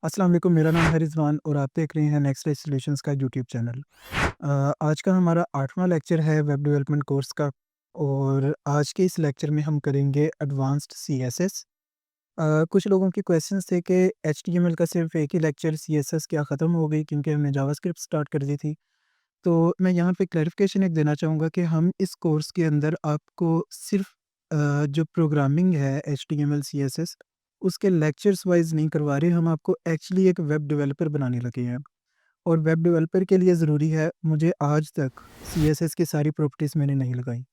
अस्सलाम वालेकुम, मेरा नाम है रिज़वान और आप देख रहे हैं नेक्स्ट डे सॉल्यूशंस का यूट्यूब चैनल। आज का हमारा 8वां लेक्चर है वेब डेवलपमेंट कोर्स का और आज के इस लेक्चर में हम करेंगे एडवांस्ड सीएसएस। कुछ लोगों के क्वेश्चंस थे कि एचटीएमएल का सिर्फ एक ही लेक्चर सीएसएस क्या ख़त्म हो गई क्योंकि हमने जावास्क्रिप्ट स्टार्ट कर दी थी। तो मैं यहाँ पे क्लैरिफिकेशन एक देना चाहूँगा कि हम इस कोर्स के अंदर आपको सिर्फ जो प्रोग्रामिंग है एचटीएमएल सीएसएस उसके लेक्चर्स वाइज़ नहीं करवा रहे, हम आपको एक्चुअली एक वेब डेवलपर बनाने लगे हैं। और वेब डेवलपर के लिए ज़रूरी है, मुझे आज तक सीएसएस की सारी प्रॉपर्टीज़ मैंने नहीं लगाई।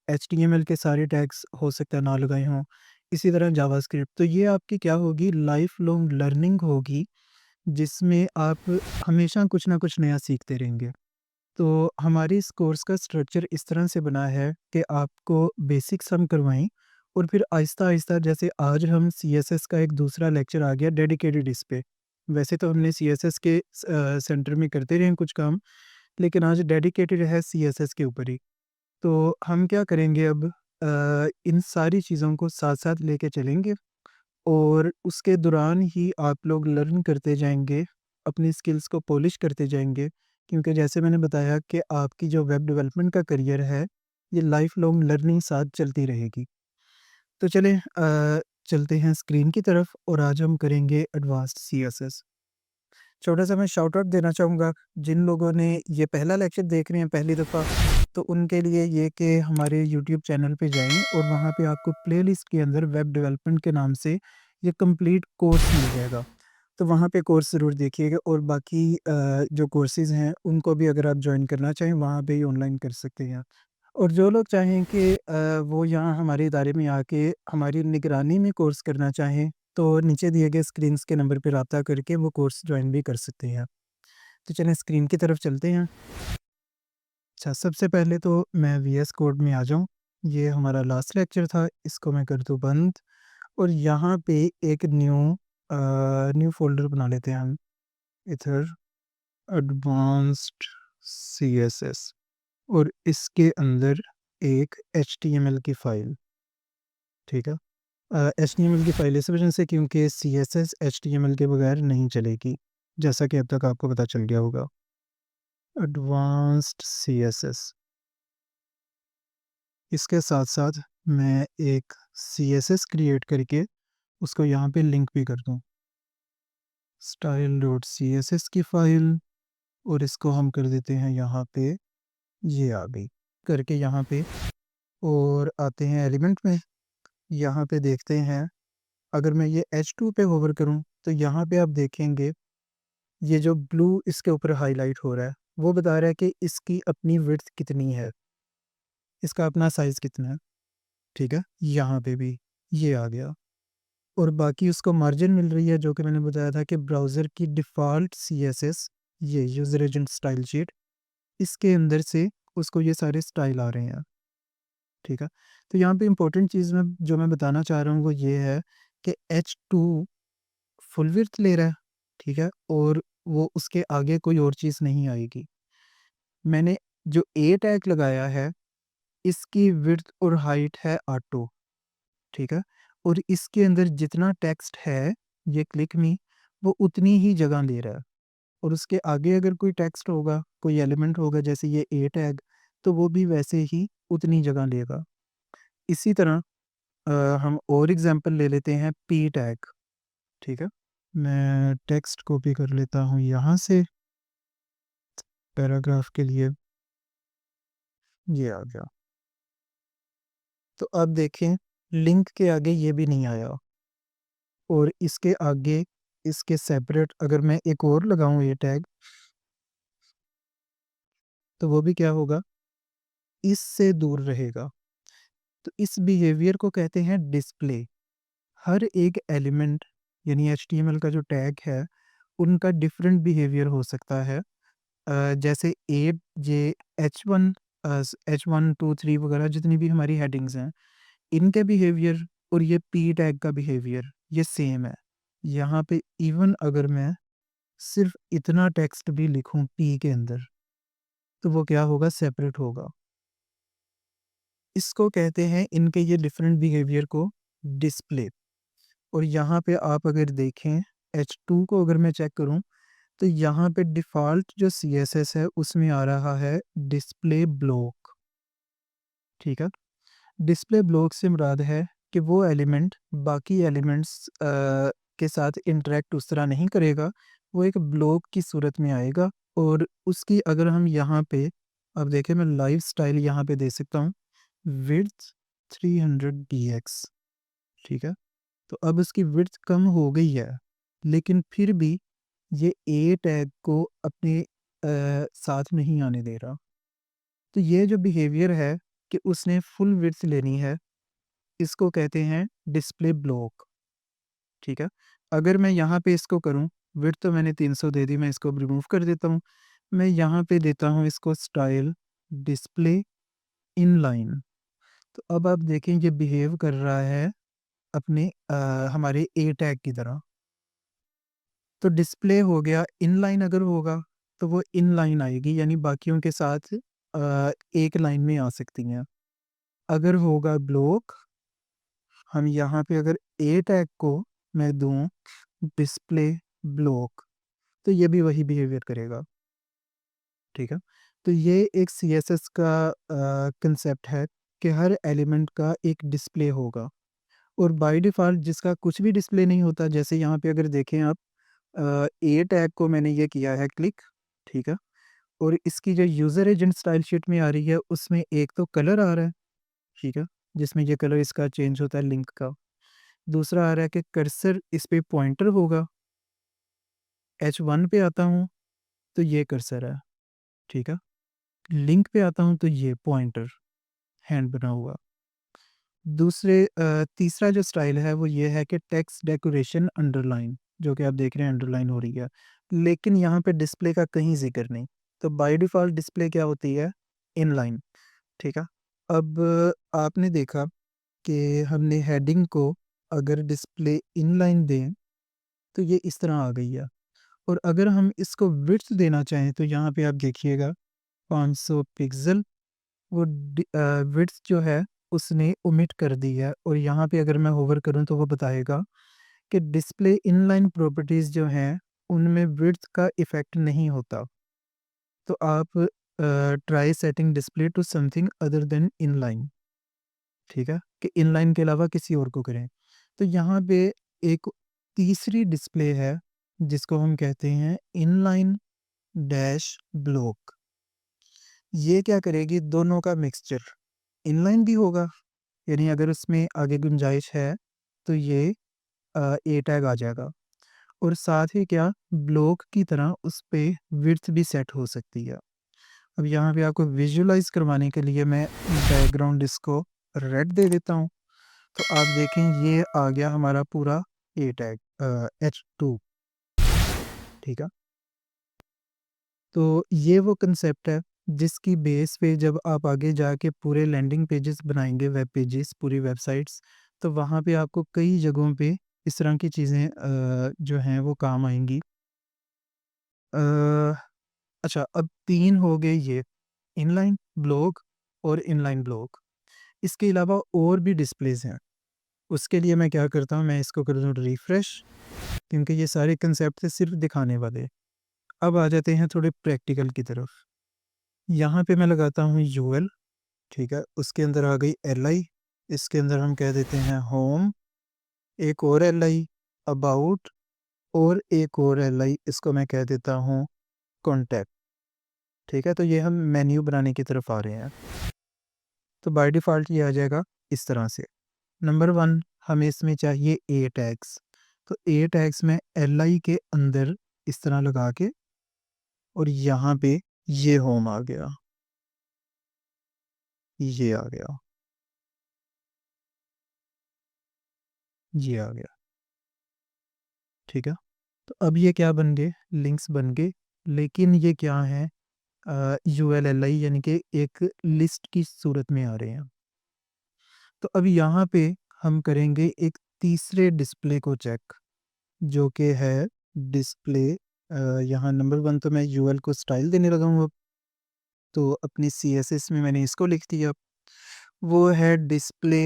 एचटीएमएल के सारे टैग्स हो सकता है ना लगाए हों, इसी तरह जावास्क्रिप्ट। तो ये आपकी क्या होगी, लाइफ़ लॉन्ग लर्निंग होगी, जिसमें आप हमेशा कुछ ना कुछ नया सीखते रहेंगे। तो हमारी इस कोर्स का स्ट्रक्चर इस तरह से बना है कि आपको बेसिक्स हम करवाएँ और फिर आहिस्ता-आहिस्ता, जैसे आज हम सीएसएस का एक दूसरा लेक्चर आ गया डेडिकेटेड इस पे। वैसे तो हमने सीएसएस के सेंटर में करते रहे हैं कुछ काम, लेकिन आज डेडिकेटेड है सीएसएस के ऊपर ही। तो हम क्या करेंगे अब, इन सारी चीज़ों को साथ-साथ लेके चलेंगे और उसके दौरान ही आप लोग लर्न करते जाएँगे, अपनी स्किल्स को पॉलिश करते जाएँगे, क्योंकि जैसे मैंने बताया कि आपकी जो वेब डेवलपमेंट का करियर है, ये लाइफ़ लॉन्ग लर्निंग साथ चलती रहेगी। तो चलें चलते हैं स्क्रीन की तरफ और आज हम करेंगे एडवांस्ड सीएसएस। छोटा-सा मैं शाउट आउट देना चाहूँगा, जिन लोगों ने ये पहला लेक्चर देख रहे हैं पहली दफ़ा, तो उनके लिए ये कि हमारे यूट्यूब चैनल पे जाएँ और वहाँ पे आपको प्लेलिस्ट के अंदर वेब डेवलपमेंट के नाम से ये कंप्लीट कोर्स मिल जाएगा। तो वहाँ पे कोर्स ज़रूर देखिएगा और बाकी जो कोर्सेज़ हैं, उनको भी अगर आप जॉइन करना चाहें, वहाँ पे ही ऑनलाइन कर सकते हैं। और जो लोग चाहें कि वो यहाँ हमारे इदारे में आके हमारी निगरानी में कोर्स करना चाहें, तो नीचे दिए गए स्क्रीन्स के नंबर पे राब्ता करके वो कोर्स जॉइन भी कर सकते हैं। तो चलें स्क्रीन की तरफ चलते हैं। अच्छा, सबसे पहले तो मैं वीएस कोड में आ जाऊँ। ये हमारा लास्ट लेक्चर था, इसको मैं कर दूँ बंद और यहाँ पे एक न्यू फ़ोल्डर बना लेते हैं हम, इधर एडवांस्ड सीएसएस और इसके अंदर एक एचटीएमएल की फ़ाइल, ठीक है? एचटीएमएल की फ़ाइल इस वजह से क्योंकि सीएसएस एचटीएमएल के बगैर नहीं चलेगी, जैसा कि अब तक आपको पता चल गया होगा। एडवांस्ड सीएसएस, इसके साथ-साथ मैं एक सीएसएस क्रिएट करके उसको यहाँ पे लिंक भी कर दूँ। style.css की फ़ाइल और इसको हम कर देते हैं यहाँ पे, ये आ गई। करके यहाँ पे और आते हैं एलिमेंट में, यहाँ पे देखते हैं, अगर मैं ये H2 पे होवर करूँ, तो यहाँ पे आप देखेंगे ये जो ब्लू इसके ऊपर हाइलाइट हो रहा है, वो बता रहा है कि इसकी अपनी विड्थ कितनी है, इसका अपना साइज़ कितना है, ठीक है? यहाँ पे भी ये आ गया और बाकी उसको मार्जिन मिल रही है, जो कि मैंने बताया था कि ब्राउज़र की डिफ़ॉल्ट सीएसएस, ये यूज़र एजेंट स्टाइल शीट, इसके अंदर से उसको ये सारे स्टाइल आ रहे हैं, ठीक है? तो यहाँ पे इम्पोर्टेंट चीज़ मैं जो मैं बताना चाह रहा हूँ वो ये है कि H2 फुल विड्थ ले रहा है, ठीक है? और वो उसके आगे कोई और चीज़ नहीं आएगी। मैंने जो ए टैग लगाया है, इसकी विड्थ और हाइट है ऑटो, ठीक है? और इसके अंदर जितना टेक्स्ट है, ये क्लिक मी, वो उतनी ही जगह ले रहा है और उसके आगे अगर कोई टेक्स्ट होगा, कोई एलिमेंट होगा जैसे ये ए टैग, तो वो भी वैसे ही उतनी जगह लेगा। इसी तरह हम और एग्ज़ाम्पल ले लेते हैं पी टैग, ठीक है? मैं टेक्स्ट कॉपी कर लेता हूँ यहाँ से पैराग्राफ के लिए, ये आ गया। तो अब देखें, लिंक के आगे ये भी नहीं आया और इसके आगे इसके सेपरेट अगर मैं एक और लगाऊँ ये टैग, तो वो भी क्या होगा, इससे दूर रहेगा। तो इस बिहेवियर को कहते हैं डिस्प्ले। हर एक एलिमेंट यानी एचटीएमएल का जो टैग है, उनका डिफरेंट बिहेवियर हो सकता है। जैसे ए जे एच1 एच1, 2, 3 वगैरह जितनी भी हमारी हेडिंग्स हैं, इनके बिहेवियर और ये पी टैग का बिहेवियर ये सेम है। यहाँ पे इवन अगर मैं सिर्फ इतना टेक्स्ट भी लिखूँ पी के अंदर, तो वो क्या होगा, सेपरेट होगा। इसको कहते हैं, इनके ये डिफरेंट बिहेवियर को डिस्प्ले। और यहाँ पे आप अगर देखें H2 को अगर मैं चेक करूँ, तो यहाँ पे डिफ़ॉल्ट जो CSS है उसमें आ रहा है डिस्प्ले ब्लॉक, ठीक है? डिस्प्ले ब्लॉक से मुराद है कि वो एलिमेंट बाकी एलिमेंट्स के साथ इंटरैक्ट उस तरह नहीं करेगा, वो एक ब्लॉक की सूरत में आएगा और उसकी अगर हम यहाँ पे अब देखें मैं लाइव स्टाइल यहाँ पे दे सकता हूँ, विड्थ 300 DX, ठीक है? तो अब इसकी विड्थ कम हो गई है, लेकिन फिर भी ये ए टैग को अपने साथ नहीं आने दे रहा। तो ये जो बिहेवियर है कि उसने फुल विड्थ लेनी है, इसको कहते हैं डिस्प्ले ब्लॉक, ठीक है? अगर मैं यहाँ पे इसको करूँ, विड्थ तो मैंने 300 दे दी, मैं इसको अब रिमूव कर देता हूँ। मैं यहाँ पे देता हूँ इसको स्टाइल डिस्प्ले इनलाइन। तो अब आप देखें ये बिहेव कर रहा है अपने हमारे ए टैग की तरह। तो डिस्प्ले हो गया, इनलाइन अगर होगा तो वो इनलाइन आएगी यानी बाकियों के साथ एक लाइन में आ सकती हैं। अगर होगा ब्लॉक, हम यहाँ पे अगर ए टैग को मैं दूँ डिस्प्ले ब्लॉक, तो ये भी वही बिहेवियर करेगा, ठीक है? तो ये एक CSS का कंसेप्ट है कि हर एलिमेंट का एक डिस्प्ले होगा और बाय डिफ़ॉल्ट जिसका कुछ भी डिस्प्ले नहीं होता, जैसे यहाँ पे अगर देखें आप ए टैग को मैंने ये किया है क्लिक, ठीक है? और इसकी जो यूज़र एजेंट स्टाइल शीट में आ रही है, उसमें एक तो कलर आ रहा है, ठीक है? जिसमें ये कलर इसका चेंज होता है लिंक का। दूसरा आ रहा है कि कर्सर इस पे पॉइंटर होगा, H1 पे आता हूँ, तो ये कर्सर है, ठीक है? लिंक पे आता हूँ, तो ये पॉइंटर, हैंड बना हुआ। तीसरा जो स्टाइल है, वो ये है कि टेक्स्ट डेकोरेशन अंडरलाइन, जो कि आप देख रहे हैं अंडरलाइन हो रही है। लेकिन यहाँ पे डिस्प्ले का कहीं ज़िक्र नहीं, तो बाय डिफ़ॉल्ट डिस्प्ले क्या होती है? इनलाइन, ठीक है? अब आपने देखा कि हमने हेडिंग को अगर डिस्प्ले इनलाइन दें, तो ये इस तरह आ गई है और अगर हम इसको विड्थ देना चाहें, तो यहाँ पे आप देखिएगा 500 पिक्सल, वो विड्थ जो है उसने ओमिट कर दी है और यहाँ पे अगर मैं होवर करूँ तो वो बताएगा कि डिस्प्ले इनलाइन प्रॉपर्टीज़ जो हैं, उनमें विड्थ का इफ़ेक्ट नहीं होता। तो आप try setting display to something other than inline, ठीक है? कि इनलाइन के अलावा किसी और को करें। तो यहाँ पे एक तीसरी डिस्प्ले है, जिसको हम कहते हैं इनलाइन डैश ब्लॉक। ये क्या करेगी? दोनों का मिक्सचर, इनलाइन भी होगा, यानी अगर उसमें आगे गुंजाइश है, तो ये ए टैग आ जाएगा और साथ ही क्या ब्लॉक की तरह उस पे विड्थ भी सेट हो सकती है। अब यहाँ पे आपको विजुअलाइज़ करवाने के लिए मैं बैकग्राउंड इसको रेड दे देता हूँ। तो आप देखें ये आ गया हमारा पूरा ए टैग H2, ठीक है? तो ये वो कंसेप्ट है जिसकी बेस पे जब आप आगे जाके पूरे लैंडिंग पेजेस बनाएँगे, वेब पेजेस, पूरी वेबसाइट्स, तो वहाँ पे आपको कई जगहों पे इस तरह की चीज़ें जो हैं वो काम आएँगी। अ, अच्छा, अब 3 हो गए ये, इनलाइन ब्लॉक और इनलाइन ब्लॉक। इसके अलावा और भी डिस्प्लेज़ हैं। उसके लिए मैं क्या करता हूँ, मैं इसको कर दूँ रिफ्रेश, क्योंकि ये सारे कंसेप्ट थे सिर्फ़ दिखाने वाले। अब आ जाते हैं थोड़े प्रैक्टिकल की तरफ। यहाँ पे मैं लगाता हूँ यूएल, ठीक है? उसके अंदर आ गई एलआई, इसके अंदर हम कह देते हैं होम, एक और एलआई अबाउट और एक और एलआई, इसको मैं कह देता हूँ कॉन्टैक्ट, ठीक है? तो ये हम मेन्यू बनाने की तरफ आ रहे हैं। तो बाय डिफ़ॉल्ट ये आ जाएगा इस तरह से। नंबर 1 हमें इसमें चाहिए ए टैग्स, तो ए टैग्स में एलआई के अंदर इस तरह लगा के और यहाँ पे ये होम आ गया, ये आ गया, ये आ गया, ठीक है? तो अब ये क्या बन गए? लिंक्स बन गए, लेकिन ये क्या हैं? यूएलएलआई यानी कि एक लिस्ट की सूरत में आ रहे हैं। तो अब यहाँ पे हम करेंगे एक तीसरे डिस्प्ले को चेक, जो कि है डिस्प्ले यहाँ नंबर 1 तो मैं यूएल को स्टाइल देने लगा हूँ अब, तो अपनी सीएसएस में मैंने इसको लिख दिया। वो है डिस्प्ले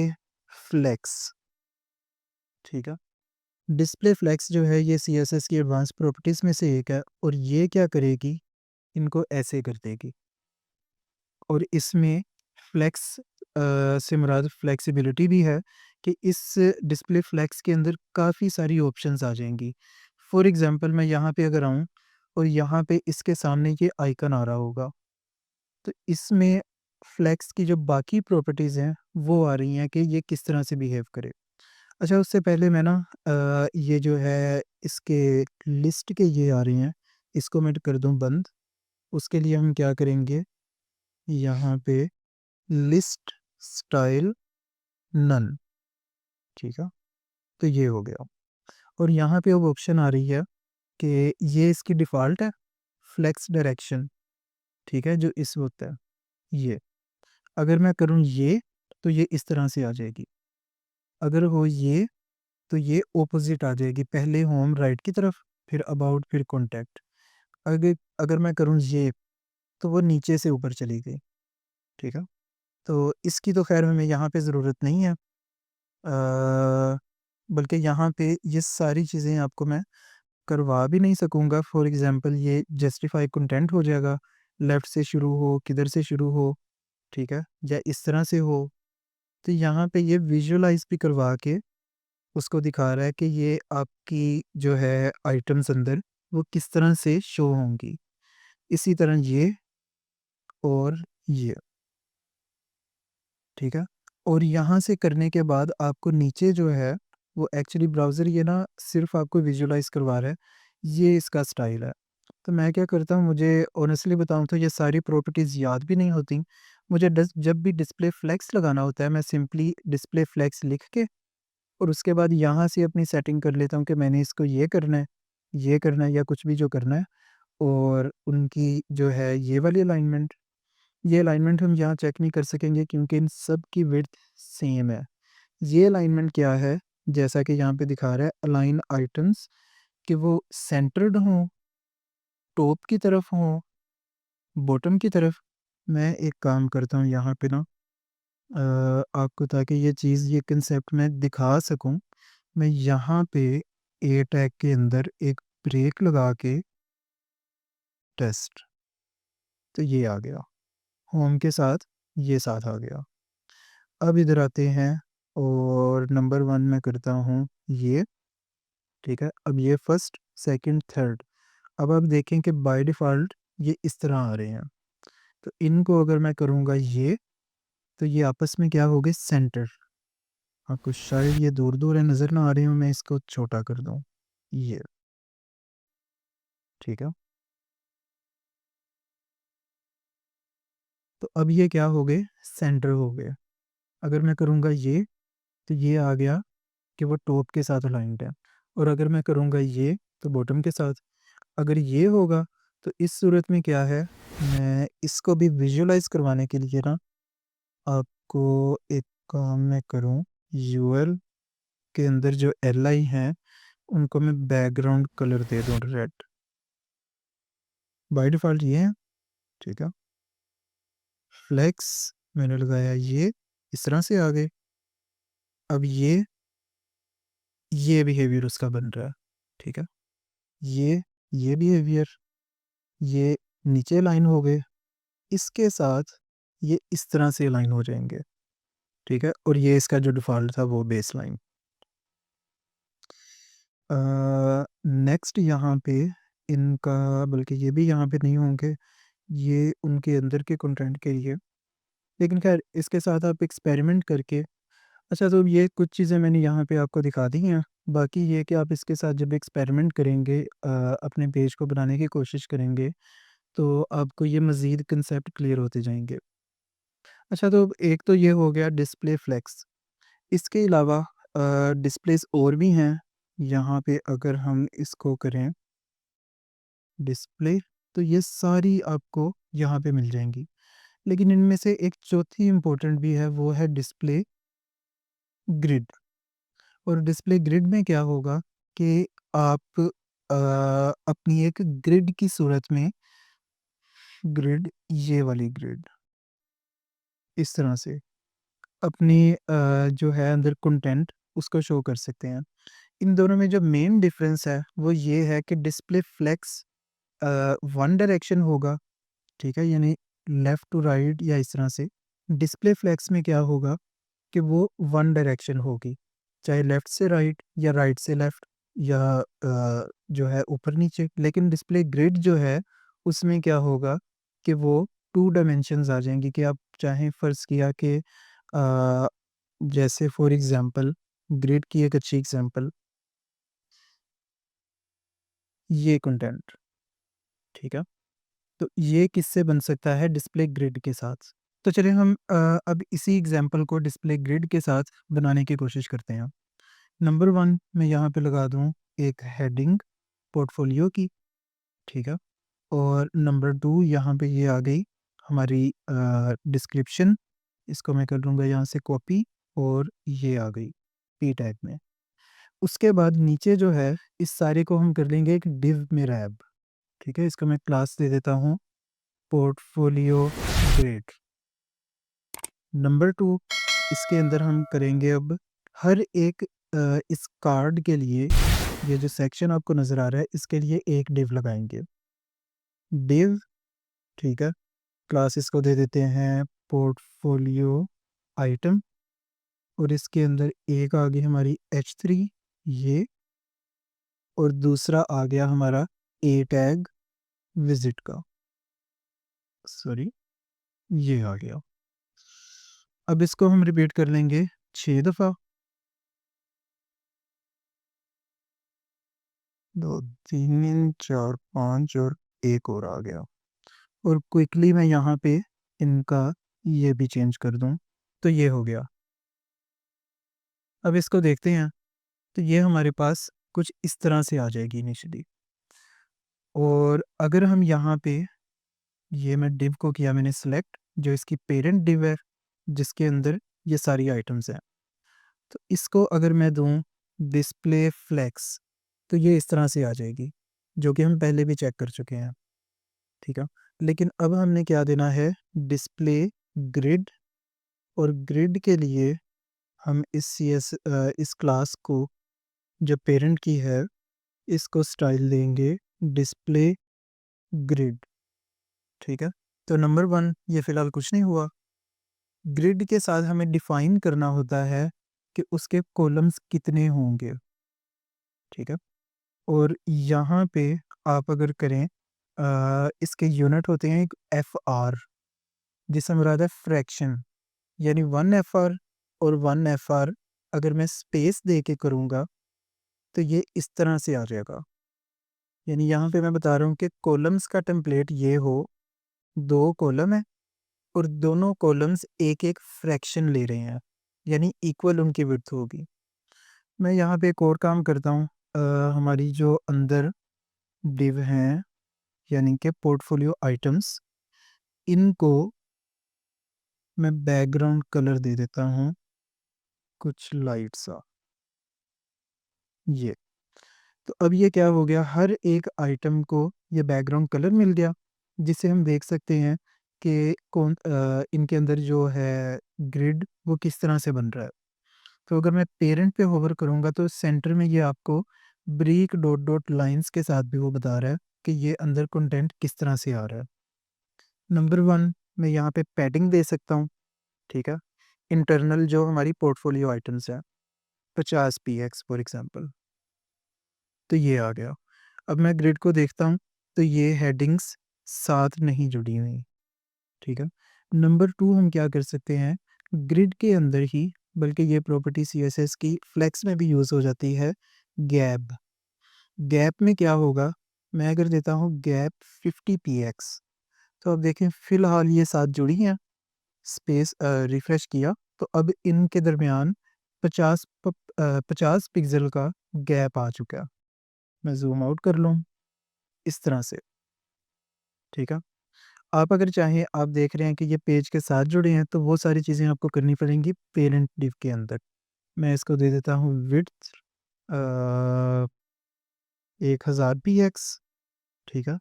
फ्लेक्स, ठीक है? डिस्प्ले फ्लेक्स जो है ये सीएसएस की एडवांस प्रॉपर्टीज़ में से एक है और ये क्या करेगी, इनको ऐसे कर देगी। और इसमें फ्लेक्स से मुराद फ्लेक्सिबिलिटी भी है कि इस डिस्प्ले फ्लेक्स के अंदर काफ़ी सारी ऑप्शंस आ जाएंगी। फॉर एग्जांपल मैं यहाँ पे अगर आऊँ और यहाँ पे इसके सामने ये आइकन आ रहा होगा, तो इसमें फ्लेक्स की जो बाकी प्रॉपर्टीज़ हैं वो आ रही हैं कि ये किस तरह से बिहेव करे। अच्छा, उससे पहले मैं ना ये जो है इसके लिस्ट के ये आ रहे हैं, इसको मैं कर दूँ बंद। उसके लिए हम क्या करेंगे, यहाँ पे लिस्ट स्टाइल नन, ठीक है? तो ये हो गया और यहाँ पे अब ऑप्शन आ रही है कि ये इसकी डिफ़ॉल्ट है, फ्लेक्स डायरेक्शन, ठीक है? जो इस वक़्त है, ये। अगर मैं करूँ ये, तो ये इस तरह से आ जाएगी। अगर हो ये, तो ये ऑपोज़िट आ जाएगी, पहले होम राइट की तरफ, फिर अबाउट, फिर कॉन्टैक्ट। अगर अगर मैं करूँ ये, तो वो नीचे से ऊपर चली गई, ठीक है? तो इसकी तो ख़ैर हमें यहाँ पे ज़रूरत नहीं है। बल्कि यहाँ पे ये सारी चीज़ें आपको मैं करवा भी नहीं सकूँगा। फॉर एग्ज़ाम्पल ये जस्टिफाई कंटेंट हो जाएगा, लेफ़्ट से शुरू हो, किधर से शुरू हो, ठीक है? या इस तरह से हो। तो यहाँ पे ये विजुअलाइज़ भी करवा के उसको दिखा रहा है कि ये आपकी जो है आइटम्स अंदर वो किस तरह से शो होंगी। इसी तरह ये और ये, ठीक है? और यहाँ से करने के बाद आपको नीचे जो है वो एक्चुअली ब्राउज़र ये ना सिर्फ़ आपको विजुअलाइज़ करवा रहा है, ये इसका स्टाइल है। तो मैं क्या करता हूँ, मुझे ऑनेस्टली बताऊँ तो ये सारी प्रॉपर्टीज़ याद भी नहीं होती। मुझे डस जब भी डिस्प्ले फ्लेक्स लगाना होता है, मैं सिंपली डिस्प्ले फ्लेक्स लिख के और उसके बाद यहाँ से अपनी सेटिंग कर लेता हूँ कि मैंने इसको ये करना है या कुछ भी जो करना है। और उनकी जो है ये अलाइनमेंट हम यहाँ चेक नहीं कर सकेंगे क्योंकि इन सब की विड्थ सेम है। ये अलाइनमेंट क्या है, जैसा कि यहाँ पे दिखा रहा है अलाइन आइटम्स, कि वो सेंटर्ड हों, टॉप की तरफ हों, बॉटम की तरफ। मैं एक काम करता हूँ यहाँ पे ना आपको, ताकि ये चीज़ ये कंसेप्ट मैं दिखा सकूँ, मैं यहाँ पे ए टैग के अंदर एक ब्रेक लगा के टेस्ट, तो ये आ गया। होम के साथ ये साथ आ गया। अब इधर आते हैं और नंबर 1 मैं करता हूँ ये, ठीक है? अब ये फर्स्ट, सेकंड, थर्ड। अब आप देखें कि बाय डिफ़ॉल्ट ये इस तरह आ रहे हैं। तो इनको अगर मैं करूँगा ये, तो ये आपस में क्या हो गए, सेंटर। आपको शायद ये दूर-दूर है, नज़र ना आ रही हो, मैं इसको छोटा कर दूँ। ये, ठीक है? तो अब ये क्या हो गए, सेंटर हो गए। अगर मैं करूँगा ये, तो ये आ गया कि वो टॉप के साथ अलाइन्ड है और अगर मैं करूँगा ये, तो बॉटम के साथ। अगर ये होगा, तो इस सूरत में क्या है, मैं इसको भी विजुअलाइज़ करवाने के लिए ना आपको एक काम मैं करूँ, यूएल के अंदर जो एलआई हैं, उनको मैं बैकग्राउंड कलर दे दूँ रेड। बाय डिफ़ॉल्ट ये है, ठीक है? फ्लेक्स मैंने लगाया ये, इस तरह से आ गए। अब ये बिहेवियर उसका बन रहा है, ठीक है? ये ये बिहेवियर, ये नीचे अलाइन हो गए, इसके साथ ये इस तरह से अलाइन हो जाएँगे, ठीक है? और ये इसका जो डिफ़ॉल्ट था वो बेसलाइन। नेक्स्ट यहाँ पे इनका, बल्कि ये भी यहाँ पे नहीं होंगे, ये उनके अंदर के कंटेंट के लिए। लेकिन ख़ैर इसके साथ आप एक्सपेरिमेंट करके, अच्छा, तो ये कुछ चीज़ें मैंने यहाँ पे आपको दिखा दी हैं। बाकी ये कि आप इसके साथ जब एक्सपेरिमेंट करेंगे, अपने पेज को बनाने की कोशिश करेंगे, तो आपको ये मज़ीद कंसेप्ट क्लियर होते जाएँगे। अच्छा, तो एक तो ये हो गया डिस्प्ले फ्लेक्स। इसके अलावा डिस्प्लेस और भी हैं। यहाँ पे अगर हम इसको करें डिस्प्ले, तो ये सारी आपको यहाँ पे मिल जाएँगी। लेकिन इनमें से एक चौथी इम्पोर्टेंट भी है, वो है डिस्प्ले ग्रिड। और डिस्प्ले ग्रिड में क्या होगा कि आप अपनी एक ग्रिड की सूरत में, ग्रिड, ये वाली ग्रिड, इस तरह से अपनी जो है अंदर कंटेंट उसको शो कर सकते हैं। इन दोनों में जो मेन डिफरेंस है वो ये है कि डिस्प्ले फ्लेक्स वन डायरेक्शन होगा, ठीक है, यानी लेफ़्ट टू राइट या इस तरह से। डिस्प्ले फ्लेक्स में क्या होगा कि वो वन डायरेक्शन होगी, चाहे लेफ़्ट से राइट या राइट से लेफ़्ट या जो है ऊपर-नीचे। लेकिन डिस्प्ले ग्रिड जो है, उसमें क्या होगा कि वो 2 डायमेंशंस आ जाएँगी कि आप चाहें फ़र्ज़ किया कि जैसे फ़ॉर एग्ज़ाम्पल ग्रिड की एक अच्छी एग्ज़ाम्पल, ये कंटेंट, ठीक है? तो ये किससे बन सकता है? डिस्प्ले ग्रिड के साथ। तो चलिए हम अब इसी एग्ज़ाम्पल को डिस्प्ले ग्रिड के साथ बनाने की कोशिश करते हैं। नंबर 1 मैं यहाँ पे लगा दूँ एक हेडिंग पोर्टफ़ोलियो की, ठीक है? और नंबर 2 यहाँ पे ये आ गई हमारी डिस्क्रिप्शन, इसको मैं कर लूँगा यहाँ से कॉपी और ये आ गई पी टैग में। उसके बाद नीचे जो है इस सारे को हम कर लेंगे एक डिव में रैप, ठीक है? इसका मैं क्लास दे देता हूँ पोर्टफ़ोलियो ग्रिड। नंबर 2 इसके अंदर हम करेंगे अब हर एक इस कार्ड के लिए, ये जो सेक्शन आपको नज़र आ रहा है इसके लिए एक डिव लगाएँगे। डिव, ठीक है? क्लास इसको दे देते हैं पोर्टफोलियो आइटम और इसके अंदर एक आ गई हमारी h3 ये, और दूसरा आ गया हमारा ए टैग विज़िट का, सॉरी ये आ गया। अब इसको हम रिपीट कर लेंगे 6 दफ़ा। 2, 3, 4, 5 और एक और आ गया। और क्विकली मैं यहाँ पे इनका ये भी चेंज कर दूँ, तो ये हो गया। अब इसको देखते हैं, तो ये हमारे पास कुछ इस तरह से आ जाएगी इनिशियली। और अगर हम यहाँ पे ये मैं डिव को किया मैंने सेलेक्ट, जो इसकी पेरेंट डिव है, जिसके अंदर ये सारी आइटम्स हैं। तो इसको अगर मैं दूँ डिस्प्ले फ्लेक्स, तो ये इस तरह से आ जाएगी, जो कि हम पहले भी चेक कर चुके हैं, ठीक है? लेकिन अब हमने क्या देना है डिस्प्ले ग्रिड, और ग्रिड के लिए हम इस क्लास को जो पेरेंट की है, इसको स्टाइल देंगे डिस्प्ले ग्रिड, ठीक है? तो नंबर 1 ये फ़िलहाल कुछ नहीं हुआ। ग्रिड के साथ हमें डिफ़ाइन करना होता है कि उसके कॉलम्स कितने होंगे, ठीक है? और यहाँ पे आप अगर करें इसके यूनिट होते हैं एक एफआर, जिससे मुराद है फ्रैक्शन, यानी 1 एफआर और 1 एफआर अगर मैं स्पेस दे के करूँगा, तो ये इस तरह से आ जाएगा। यानी यहाँ पे मैं बता रहा हूँ कि कॉलम्स का टेम्पलेट ये हो, 2 कॉलम है और दोनों कॉलम्स एक-एक फ्रैक्शन ले रहे हैं, यानी इक्वल उनकी विड्थ होगी। मैं यहाँ पे एक और काम करता हूँ, हमारी जो अंदर डिव हैं, यानी कि पोर्टफोलियो आइटम्स, इनको मैं बैकग्राउंड कलर दे देता हूँ कुछ लाइट सा, ये। तो अब ये क्या हो गया, हर एक आइटम को ये बैकग्राउंड कलर मिल गया, जिससे हम देख सकते हैं कि इनके अंदर जो है ग्रिड वो किस तरह से बन रहा है। तो अगर मैं पेरेंट पे होवर करूँगा तो सेंटर में ये आपको ब्रीक डॉट डॉट लाइंस के साथ भी वो बता रहा है कि ये अंदर कंटेंट किस तरह से आ रहा है। नंबर 1 मैं यहाँ पे पैडिंग दे सकता हूँ, ठीक है? इंटरनल जो हमारी पोर्टफोलियो आइटम्स हैं, 50 पीएक्स फॉर एग्ज़ाम्पल, तो ये आ गया। अब मैं ग्रिड को देखता हूँ, तो ये हेडिंग्स साथ नहीं जुड़ी हुई, ठीक है? नंबर 2 हम क्या कर सकते हैं, ग्रिड के अंदर ही, बल्कि ये प्रॉपर्टी सीएसएस की फ्लेक्स में भी यूज़ हो जाती है, गैप। गैप में क्या होगा, मैं अगर देता हूँ गैप 50 पीएक्स, तो अब देखें फ़िलहाल ये साथ जुड़ी हैं, स्पेस रिफ्रेश किया, तो अब इनके दरमियान 50 पिक्सल का गैप आ चुका है। मैं ज़ूम आउट कर लूँ, इस तरह से, ठीक है? आप अगर चाहें, आप देख रहे हैं कि ये पेज के साथ जुड़े हैं, तो वो सारी चीज़ें आपको करनी पड़ेंगी पेरेंट डिव के अंदर। मैं इसको दे देता हूँ विड्थ 1000 पीएक्स, ठीक है?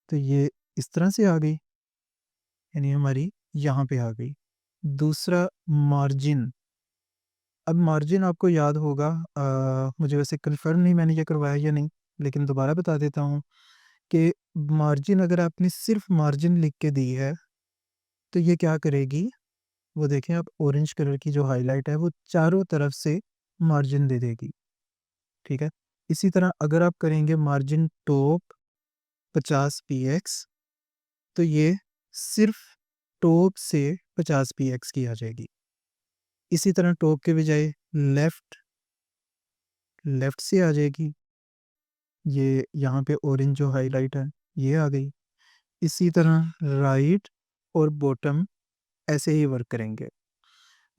तो ये इस तरह से आ गई, यानी हमारी यहाँ पे आ गई। दूसरा मार्जिन, अब मार्जिन आपको याद होगा, मुझे वैसे कन्फर्म नहीं मैंने ये करवाया या नहीं, लेकिन दोबारा बता देता हूँ कि मार्जिन अगर आपने सिर्फ मार्जिन लिख के दी है तो ये क्या करेगी, वो देखें आप, ऑरेंज कलर की जो हाईलाइट है वो चारों तरफ से मार्जिन दे देगी। ठीक है, इसी तरह अगर आप करेंगे मार्जिन टॉप 50 px, तो ये सिर्फ टॉप से 50 px की आ जाएगी। इसी तरह टॉप के बजाय लेफ्ट लेफ्ट से आ जाएगी, ये यहाँ पे ऑरेंज जो हाईलाइट है ये आ गई। इसी तरह राइट और बॉटम ऐसे ही वर्क करेंगे।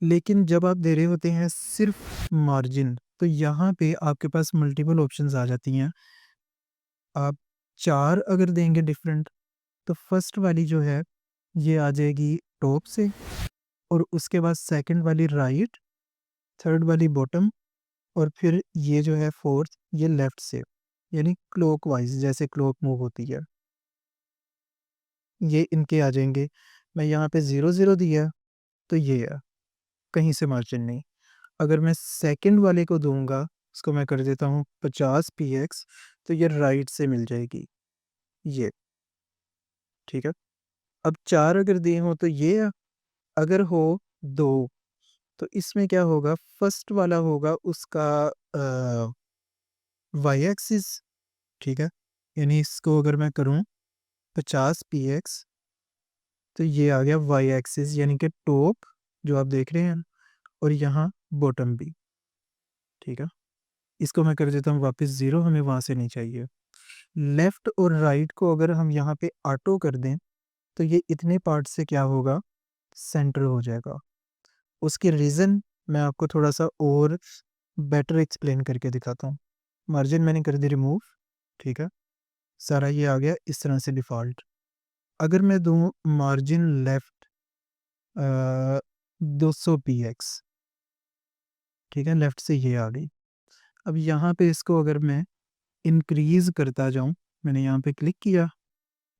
लेकिन जब आप दे रहे होते हैं सिर्फ मार्जिन, तो यहाँ पे आपके पास मल्टीपल ऑप्शंस आ जाती हैं। आप 4 अगर देंगे डिफरेंट, तो फर्स्ट वाली जो है ये आ जाएगी टॉप से, और उसके बाद सेकंड वाली राइट, थर्ड वाली बॉटम, और फिर ये जो है फोर्थ ये लेफ्ट से, यानी क्लॉकवाइज, जैसे क्लॉक मूव होती है ये इनके आ जाएंगे। मैं यहाँ पे 0 0 दिया तो ये है, कहीं से मार्जिन नहीं। अगर मैं सेकंड वाले को दूंगा, उसको मैं कर देता हूँ 50 px, तो ये राइट से मिल जाएगी ये। ठीक है, अब 4 अगर दिए हो तो ये है। अगर हो 2, तो इसमें क्या होगा, फर्स्ट वाला होगा उसका वाई एक्सिस। ठीक है, यानी इसको अगर मैं करूँ 50 px, तो ये आ गया वाई एक्सिस, यानी कि टॉप जो आप देख रहे हैं, और यहाँ बॉटम भी। ठीक है, इसको मैं कर देता हूँ वापस 0, हमें वहाँ से नहीं चाहिए। लेफ्ट और राइट को अगर हम यहाँ पे ऑटो कर दें, तो ये इतने पार्ट से क्या होगा, सेंटर हो जाएगा। उसकी रीज़न मैं आपको थोड़ा सा और बेटर एक्सप्लेन करके दिखाता हूँ। मार्जिन मैंने कर दी रिमूव। ठीक है, सारा ये आ गया इस तरह से डिफ़ॉल्ट। अगर मैं दूँ मार्जिन लेफ्ट 200 px, ठीक है, लेफ्ट से ये आ गई। अब यहाँ पे इसको अगर मैं इंक्रीज़ करता जाऊँ, मैंने यहाँ पे क्लिक किया,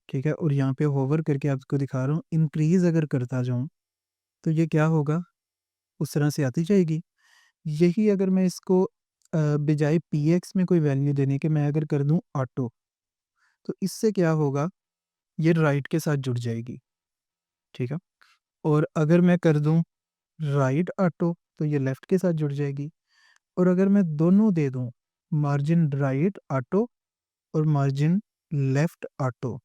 ठीक है, और यहाँ पे होवर करके आपको दिखा रहा हूँ, इंक्रीज़ अगर करता जाऊँ तो ये क्या होगा, उस तरह से आती जाएगी। यही अगर मैं इसको बजाय px में कोई वैल्यू देने के मैं अगर कर दूँ ऑटो, तो इससे क्या होगा, ये राइट के साथ जुड़ जाएगी। ठीक है, और अगर मैं कर दूँ राइट ऑटो, तो ये लेफ्ट के साथ जुड़ जाएगी। और अगर मैं दोनों दे दूँ, मार्जिन राइट ऑटो और मार्जिन लेफ्ट ऑटो,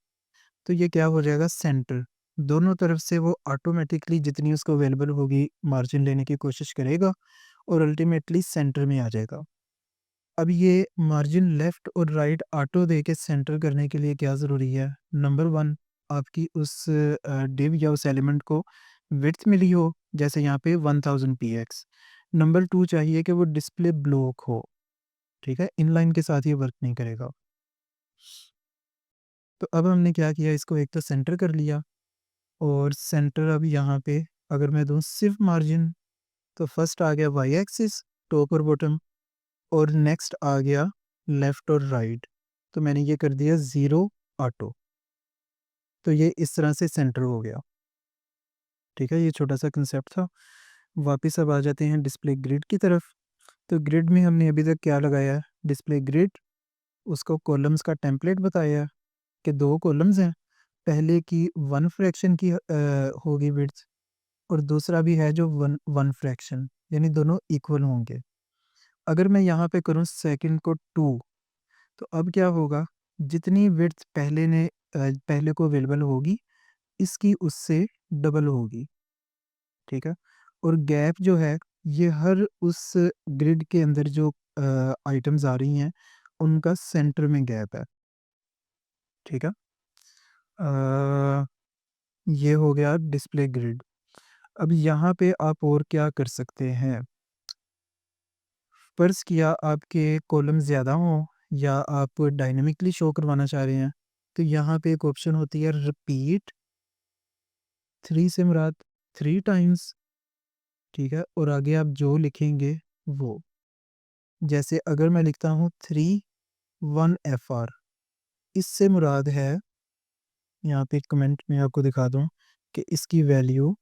तो ये क्या हो जाएगा, सेंटर। दोनों तरफ से वो ऑटोमेटिकली जितनी उसको अवेलेबल होगी मार्जिन लेने की कोशिश करेगा, और अल्टीमेटली सेंटर में आ जाएगा। अब ये मार्जिन लेफ्ट और राइट ऑटो दे के सेंटर करने के लिए क्या ज़रूरी है, नंबर 1, आपकी उस डिव या उस एलिमेंट को विड्थ मिली हो, जैसे यहाँ पे 1000 px। नंबर 2 चाहिए कि वो डिस्प्ले ब्लॉक हो। ठीक है, इनलाइन के साथ ये वर्क नहीं करेगा। तो अब हमने क्या किया, इसको एक तो सेंटर कर लिया, और सेंटर अब यहाँ पे अगर मैं दूँ सिर्फ मार्जिन, तो फर्स्ट आ गया वाई एक्सिस, टॉप और बॉटम, और नेक्स्ट आ गया लेफ्ट और राइट। तो मैंने ये कर दिया 0 ऑटो, तो ये इस तरह से सेंटर हो गया। ठीक है, ये छोटा सा कंसेप्ट था। वापस अब आ जाते हैं डिस्प्ले ग्रिड की तरफ। तो ग्रिड में हमने अभी तक क्या लगाया है, डिस्प्ले ग्रिड, उसको कॉलम्स का टेम्पलेट बताया कि 2 कॉलम्स हैं, पहले की 1 फ्रैक्शन की होगी विड्थ, और दूसरा भी है जो 1 फ्रैक्शन, यानी दोनों इक्वल होंगे। अगर मैं यहाँ पे करूँ सेकंड को 2, तो अब क्या होगा, जितनी विड्थ पहले को अवेलेबल होगी, इसकी उससे डबल होगी। ठीक है, और गैप जो है, ये हर उस ग्रिड के अंदर जो आइटम्स आ रही हैं उनका सेंटर में गैप है। ठीक है, अ, ये हो गया डिस्प्ले ग्रिड। अब यहाँ पे आप और क्या कर सकते हैं, फ़र्ज़ किया आपके कॉलम ज़्यादा हों, या आप डायनामिकली शो करवाना चाह रहे हैं, तो यहाँ पे एक ऑप्शन होती है रिपीट 3 से मुराद 3 टाइम्स। ठीक है, और आगे आप जो लिखेंगे वो, जैसे अगर मैं लिखता हूँ 3 1 FR, इससे मुराद है, यहाँ पे कमेंट में आपको दिखा दूँ कि इसकी वैल्यू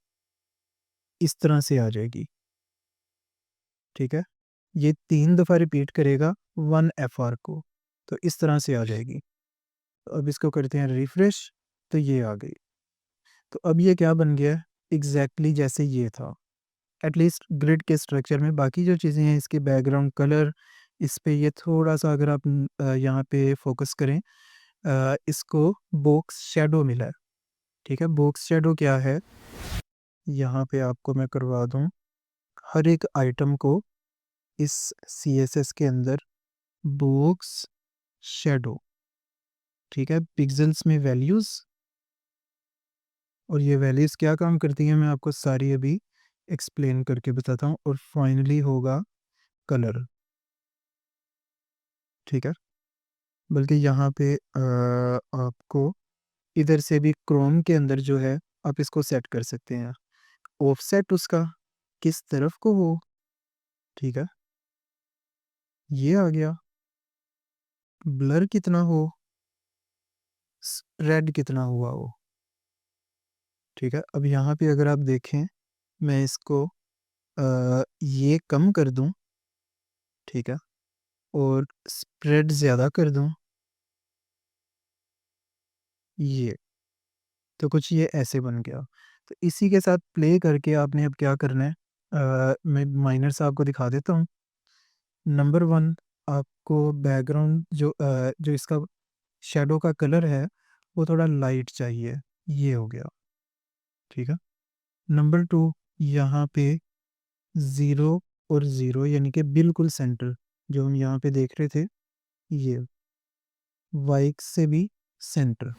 इस तरह से आ जाएगी। ठीक है? ये 3 दफ़ा रिपीट करेगा 1 एफआर को, तो इस तरह से आ जाएगी। तो अब इसको करते हैं रिफ्रेश, तो ये आ गई। तो अब ये क्या बन गया है? एग्ज़ैक्टली जैसे ये था। एटलीस्ट ग्रिड के स्ट्रक्चर में बाकी जो चीज़ें हैं, इसके बैकग्राउंड कलर, इस पे ये थोड़ा-सा अगर आप यहाँ पे फ़ोकस करें, इसको बॉक्स शैडो मिला है, ठीक है? बॉक्स शैडो क्या है? यहाँ पे आपको मैं करवा दूँ, हर एक आइटम को इस सीएसएस के अंदर बॉक्स शैडो, ठीक है? पिक्सेल्स में वैल्यूज़, और ये वैल्यूज़ क्या काम करती हैं, मैं आपको सारी अभी एक्सप्लेन करके बताता हूँ। और फाइनली होगा कलर, ठीक है? बल्कि यहाँ पे आपको इधर से भी क्रोम के अंदर जो है, आप इसको सेट कर सकते हैं। ऑफसेट उसका किस तरफ को हो, ठीक है? ये आ गया। ब्लर कितना हो, स्प्रेड कितना हुआ हो, ठीक है? अब यहाँ पे अगर आप देखें, मैं इसको ये कम कर दूँ, ठीक है? और स्प्रेड ज़्यादा कर दूँ, ये, तो कुछ ये ऐसे बन गया। तो इसी के साथ प्ले करके आपने अब क्या करना है, मैं माइनर सा आपको दिखा देता हूँ। नंबर 1, आपको बैकग्राउंड जो इसका शैडो का कलर है, वो थोड़ा लाइट चाहिए, ये हो गया, ठीक है? नंबर 2, यहाँ पे 0 और 0 यानी कि बिल्कुल सेंटर, जो हम यहाँ पे देख रहे थे, ये वाई से भी सेंटर,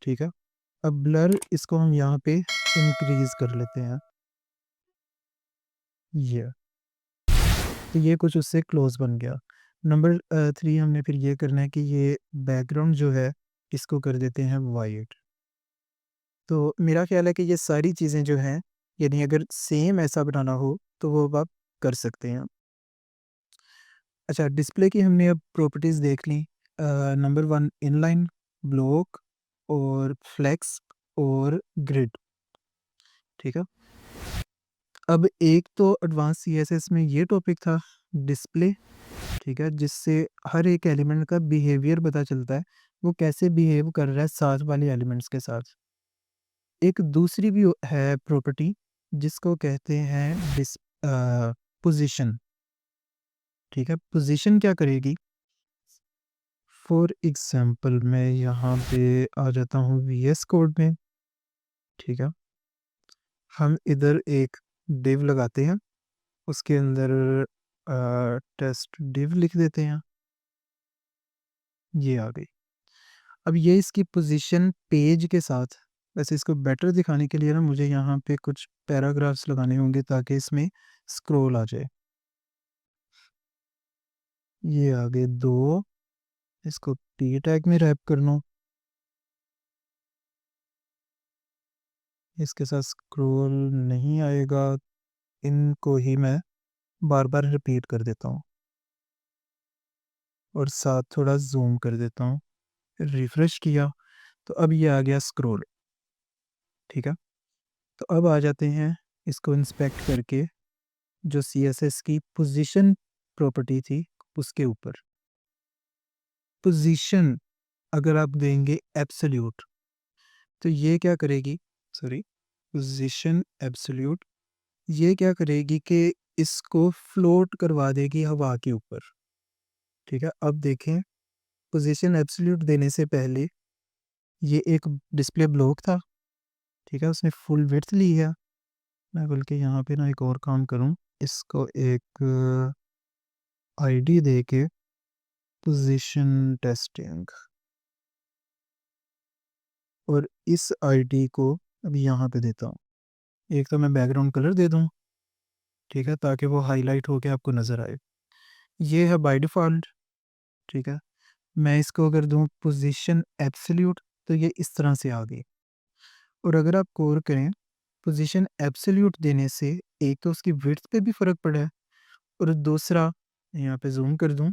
ठीक है? अब ब्लर इसको हम यहाँ पे इंक्रीज कर लेते हैं, ये, तो ये कुछ उससे क्लोज बन गया। नंबर 3, हमने फिर ये करना है कि ये बैकग्राउंड जो है, इसको कर देते हैं वाइट। तो मेरा ख्याल है कि ये सारी चीज़ें जो हैं, यानी अगर सेम ऐसा बनाना हो, तो वो अब आप कर सकते हैं। अच्छा, डिस्प्ले की हमने अब प्रॉपर्टीज़ देख ली। नंबर 1 इनलाइन, ब्लॉक और फ्लेक्स और ग्रिड, ठीक है? अब एक तो एडवांस सीएसएस में ये टॉपिक था, डिस्प्ले, ठीक है? जिससे हर एक एलिमेंट का बिहेवियर पता चलता है, वो कैसे बिहेव कर रहा है साथ वाले एलिमेंट्स के साथ। एक दूसरी भी है प्रॉपर्टी, जिसको कहते हैं पोजीशन, ठीक है? पोजीशन क्या करेगी? फॉर एग्जांपल मैं यहाँ पे आ जाता हूँ वीएस कोड में, ठीक है? हम इधर एक डिव लगाते हैं, उसके अंदर टेस्ट डिव लिख देते हैं, ये आ गई। अब ये इसकी पोजीशन पेज के साथ, वैसे इसको बेटर दिखाने के लिए ना मुझे यहाँ पे कुछ पैराग्राफ्स लगाने होंगे ताकि इसमें स्क्रॉल आ जाए। ये आगे 2, इसको टी टैग में रैप कर लो, इसके साथ स्क्रॉल नहीं आएगा, इनको ही मैं बार बार रिपीट कर देता हूँ और साथ थोड़ा जूम कर देता हूँ। रिफ्रेश किया, तो अब ये आ गया स्क्रॉल, ठीक है? तो अब आ जाते हैं इसको इंस्पेक्ट करके, जो सीएसएस की पोजीशन प्रॉपर्टी थी, उसके ऊपर। पोजीशन अगर आप देंगे एब्सोल्यूट, तो ये क्या करेगी, सॉरी, पोजीशन एब्सोल्यूट, ये क्या करेगी कि इसको फ्लोट करवा देगी हवा के ऊपर, ठीक है? अब देखें, पोजीशन एब्सोल्यूट देने से पहले ये एक डिस्प्ले ब्लॉक था, ठीक है? उसने फुल विड्थ ली है। मैं बल्कि यहाँ पे ना एक और काम करूँ, इसको एक आईडी दे के पोजीशन टेस्टिंग, और इस आईडी को अभी यहाँ पे देता हूँ। एक तो मैं बैकग्राउंड कलर दे दूँ, ठीक है? ताकि वो हाईलाइट होके आपको नज़र आए। ये है बाय डिफ़ॉल्ट, ठीक है? मैं इसको अगर दूँ पोजीशन एब्सोल्यूट, तो ये इस तरह से आ गई। और अगर आप गौर करें, पोजीशन एब्सोल्यूट देने से एक तो उसकी विड्थ पे भी फ़र्क पड़ा है, और दूसरा, यहाँ पे ज़ूम कर दूँ,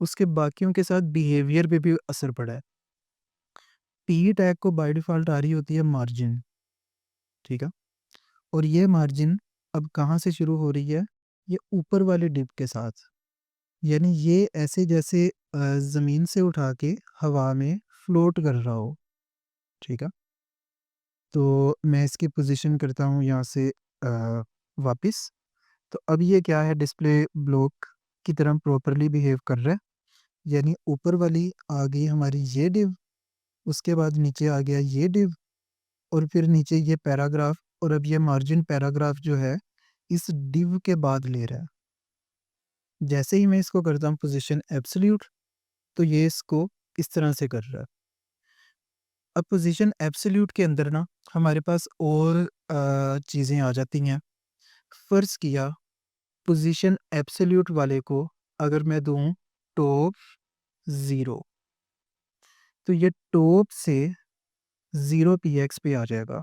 उसके बाकियों के साथ बिहेवियर पे भी असर पड़ा है। पी टैग को बाय डिफ़ॉल्ट आ रही होती है मार्जिन, ठीक है? और ये मार्जिन अब कहाँ से शुरू हो रही है? ये ऊपर वाले डिव के साथ, यानी ये ऐसे जैसे ज़मीन से उठा के हवा में फ्लोट कर रहा हो, ठीक है? तो मैं इसकी पोज़ीशन करता हूँ यहाँ से वापस। तो अब ये क्या है, डिस्प्ले ब्लॉक की तरह प्रॉपर्ली बिहेव कर रहा है, यानी ऊपर वाली आ गई हमारी ये डिव, उसके बाद नीचे आ गया ये डिव और फिर नीचे ये पैराग्राफ, और अब ये मार्जिन पैराग्राफ जो है इस डिव के बाद ले रहा है। जैसे ही मैं इसको करता हूँ पोजीशन एब्सोल्यूट, तो ये इसको इस तरह से कर रहा है। अब पोजीशन एब्सोल्यूट के अंदर ना हमारे पास और चीज़ें आ जाती हैं। फ़र्ज़ किया पोजीशन एब्सोल्यूट वाले को अगर मैं दूँ टॉप 0, तो ये टॉप से 0 पीएक्स पे आ जाएगा।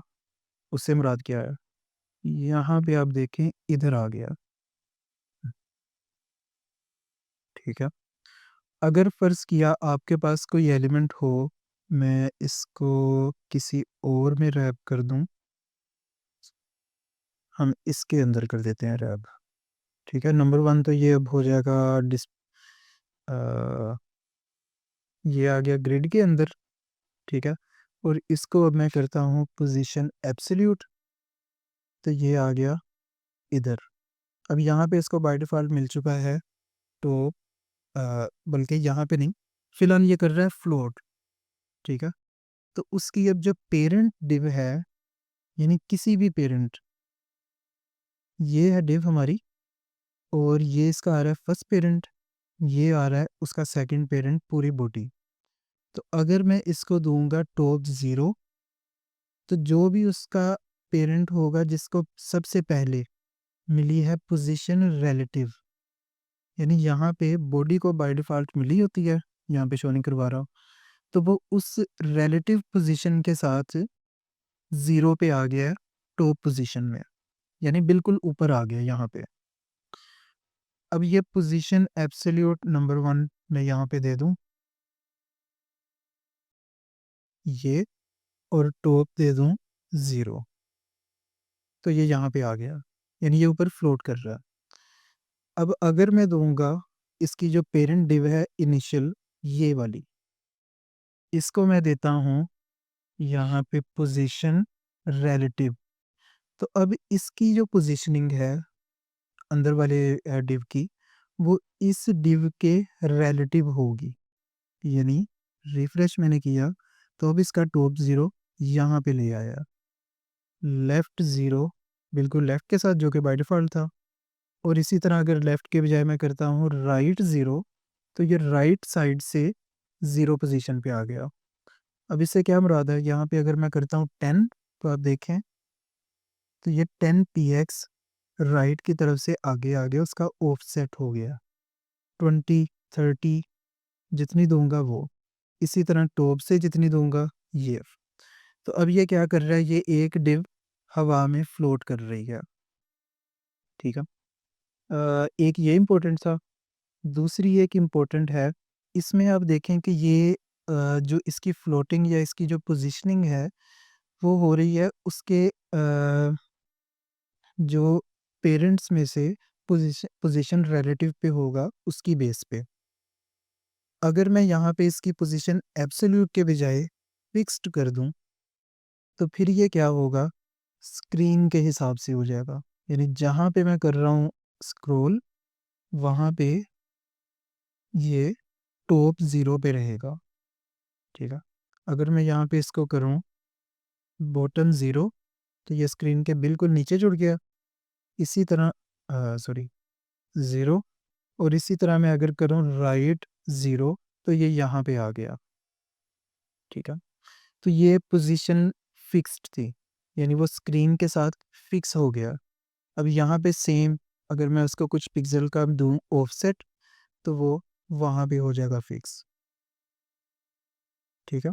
उससे मुराद क्या है? यहाँ पे आप देखें इधर आ गया, ठीक है? अगर फ़र्ज़ किया आपके पास कोई एलिमेंट हो, मैं इसको किसी और में रैप कर दूँ, हम इसके अंदर कर देते हैं रैप, ठीक है? नंबर 1 तो ये अब हो जाएगा अ, ये आ गया ग्रिड के अंदर, ठीक है? और इसको अब मैं करता हूँ पोज़ीशन एब्सोल्यूट, तो ये आ गया इधर। अब यहाँ पे इसको बाय डिफ़ॉल्ट मिल चुका है, तो बल्कि यहाँ पे नहीं, फ़िलहाल ये कर रहा है फ्लोट, ठीक है? तो उसकी अब जो पेरेंट डिव है, यानी किसी भी पेरेंट, ये है डिव हमारी, और ये इसका आ रहा है फर्स्ट पेरेंट, ये आ रहा है उसका सेकंड पेरेंट पूरी बॉडी। तो अगर मैं इसको दूंगा टॉप 0, तो जो भी उसका पेरेंट होगा जिसको सबसे पहले मिली है पोजीशन रिलेटिव, यानी यहाँ पे बॉडी को बाय डिफ़ॉल्ट मिली होती है, यहाँ पे शो नहीं करवा रहा हूँ, तो वो उस रिलेटिव पोजीशन के साथ 0 पे आ गया है टॉप पोजीशन में, यानी बिल्कुल ऊपर आ गया यहाँ पे। अब ये पोजीशन एब्सोल्यूट नंबर 1 मैं यहाँ पे दे दूँ, ये, और टॉप दे दूँ 0, तो ये यहाँ पे आ गया, यानी ये ऊपर फ्लोट कर रहा है। अब अगर मैं दूँगा इसकी जो पेरेंट डिव है इनिशियल, ये वाली, इसको मैं देता हूँ यहाँ पे पोजीशन रिलेटिव, तो अब इसकी जो पोजीशनिंग है अंदर वाले डिव की, वो इस डिव के रिलेटिव होगी, यानी रिफ्रेश मैंने किया, तो अब इसका टॉप 0 यहाँ पे ले आया, लेफ्ट 0 बिल्कुल लेफ्ट के साथ जो कि बाय डिफ़ॉल्ट था, और इसी तरह अगर लेफ्ट के बजाय मैं करता हूँ राइट 0, तो ये राइट साइड से 0 पोजीशन पे आ गया। अब इससे क्या मुराद है, यहाँ पे अगर मैं करता हूँ 10, तो आप देखें, तो ये 10 पीएक्स राइट की तरफ से आगे आ गया, उसका ऑफसेट हो गया 20, 30 जितनी दूँगा वो। इसी तरह टॉप से जितनी दूँगा ये। तो अब ये क्या कर रहा है, ये एक डिव हवा में फ्लोट कर रही है, ठीक है? एक ये इम्पोर्टेंट था, दूसरी एक इम्पोर्टेंट है, इसमें आप देखें कि ये जो इसकी फ्लोटिंग या इसकी जो पोज़ीशनिंग है, वो हो रही है उसके जो पेरेंट्स में से पोज़ीशन रिलेटिव पे होगा उसकी बेस पे। अगर मैं यहाँ पे इसकी पोज़ीशन एब्सोल्यूट के बजाय फिक्स्ड कर दूँ, तो फिर ये क्या होगा, स्क्रीन के हिसाब से हो जाएगा। यानी जहाँ पे मैं कर रहा हूँ स्क्रॉल, वहाँ पे ये टॉप 0 पे रहेगा, ठीक है? अगर मैं यहाँ पे इसको करूँ बॉटम 0, तो ये स्क्रीन के बिल्कुल नीचे जुड़ गया। इसी तरह सॉरी 0, और इसी तरह मैं अगर करूँ राइट 0, तो ये यहाँ पे आ गया, ठीक है? तो ये पोज़ीशन फिक्स्ड थी, यानी वो स्क्रीन के साथ फिक्स हो गया। अब यहाँ पे सेम अगर मैं उसको कुछ पिक्सल का दूँ ऑफसेट, तो वो वहाँ पे हो जाएगा फिक्स, ठीक है?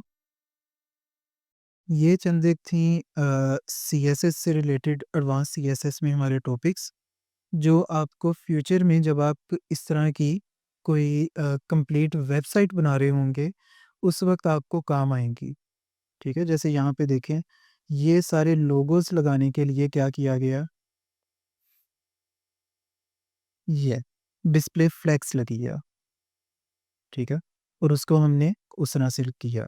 ये चंद एक थी सीएसएस से रिलेटेड एडवांस सीएसएस में हमारे टॉपिक्स, जो आपको फ्यूचर में जब आप इस तरह की कोई कंप्लीट वेबसाइट बना रहे होंगे, उस वक़्त आपको काम आएँगी, ठीक है? जैसे यहाँ पे देखें, ये सारे लोगोज़ लगाने के लिए क्या किया गया, ये डिस्प्ले फ्लेक्स लगी है, ठीक है? और उसको हमने उस तरह से किया,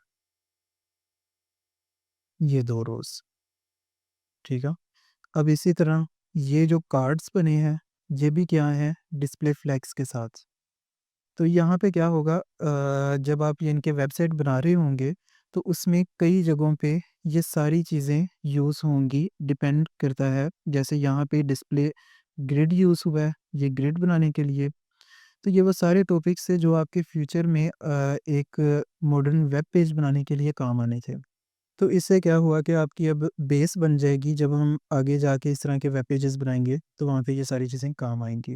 ये 2 रोज़, ठीक है? अब इसी तरह ये जो कार्ड्स बने हैं, ये भी क्या हैं? डिस्प्ले फ्लेक्स के साथ। तो यहाँ पे क्या होगा, जब आप ये इनके वेबसाइट बना रहे होंगे, तो उसमें कई जगहों पे ये सारी चीज़ें यूज़ होंगी, डिपेंड करता है। जैसे यहाँ पे डिस्प्ले ग्रिड यूज़ हुआ है, ये ग्रिड बनाने के लिए। तो ये वो सारे टॉपिक्स हैं जो आपके फ्यूचर में एक मॉडर्न वेब पेज बनाने के लिए काम आने थे। तो इससे क्या हुआ कि आपकी अब बेस बन जाएगी, जब हम आगे जाके इस तरह के वेब पेजेस बनाएँगे, तो वहाँ पे ये सारी चीज़ें काम आएँगी।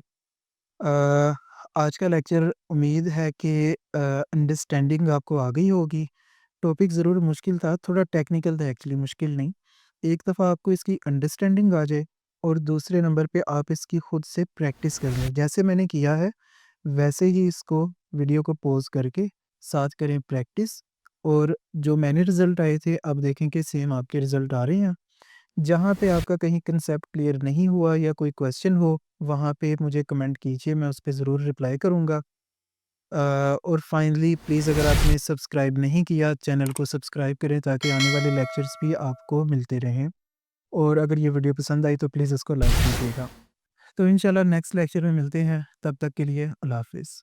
अ, आज का लेक्चर उम्मीद है कि अंडरस्टैंडिंग आपको आ गई होगी। टॉपिक ज़रूर मुश्किल था, थोड़ा टेक्निकल था एक्चुअली, मुश्किल नहीं। एक दफ़ा आपको इसकी अंडरस्टैंडिंग आ जाए और दूसरे नंबर पे आप इसकी खुद से प्रैक्टिस कर लें। जैसे मैंने किया है, वैसे ही इसको वीडियो को पॉज़ करके साथ करें प्रैक्टिस, और जो मैंने रिज़ल्ट आए थे, अब देखें कि सेम आपके रिज़ल्ट आ रहे हैं। जहाँ पे आपका कहीं कंसेप्ट क्लियर नहीं हुआ या कोई क्वेश्चन हो, वहाँ पे मुझे कमेंट कीजिए, मैं उस पे ज़रूर रिप्लाई करूँगा। और फाइनली प्लीज़, अगर आपने सब्सक्राइब नहीं किया, चैनल को सब्सक्राइब करें ताकि आने वाले लेक्चर्स भी आपको मिलते रहें, और अगर ये वीडियो पसंद आई तो प्लीज़ इसको लाइक कीजिएगा। तो इंशाल्लाह नेक्स्ट लेक्चर में मिलते हैं, तब तक के लिए अल्लाह हाफ़िज़।